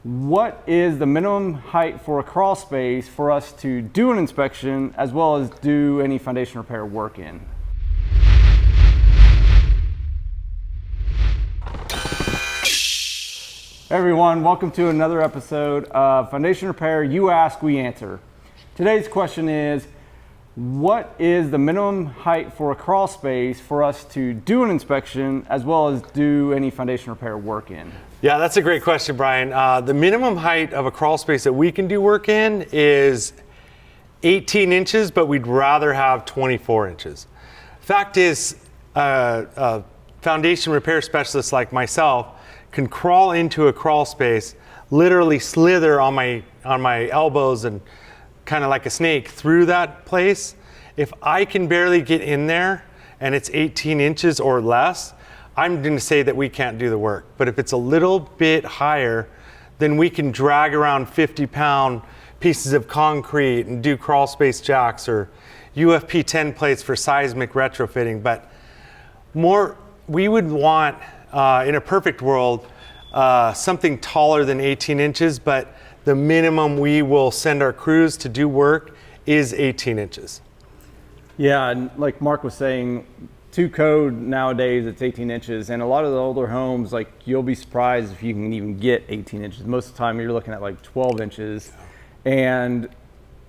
What is the minimum height for a crawl space for us to do an inspection as well as do any foundation repair work in? Hey everyone, welcome to another episode of Foundation Repair You Ask, We Answer. Today's question is, what is the minimum height for a crawl space for us to do an inspection as well as do any foundation repair work in? Yeah, that's a great question, Brian. The minimum height of a crawl space that we can do work in is 18 inches, but we'd rather have 24 inches. Fact is, a foundation repair specialist like myself can crawl into a crawl space, literally slither on my elbows and kind of like a snake through that place. If I can barely get in there and it's 18 inches or less, I'm going to say that we can't do the work. But if it's a little bit higher, then we can drag around 50-pound pieces of concrete and do crawl space jacks or UFP 10 plates for seismic retrofitting. But we would want, in a perfect world, something taller than 18 inches, but the minimum we will send our crews to do work is 18 inches. Yeah, and like Mark was saying, to code nowadays it's 18 inches, and a lot of the older homes, like, you'll be surprised if you can even get 18 inches. Most of the time you're looking at like 12 inches, and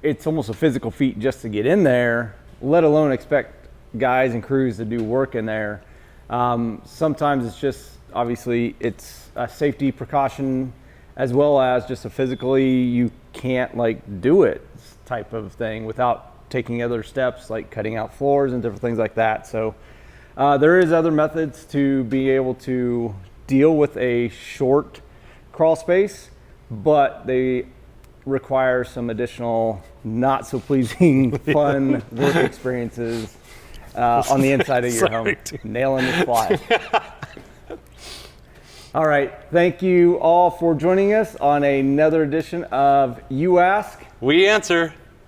it's almost a physical feat just to get in there, let alone expect guys and crews to do work in there. Sometimes it's just, obviously, it's a safety precaution as well as just a physically you can't like do it type of thing without taking other steps like cutting out floors and different things like that. So there is other methods to be able to deal with a short crawl space, but they require some additional not so pleasing fun work experiences on the inside of your home. Nailing the spot. All right, thank you all for joining us on another edition of You Ask, We Answer.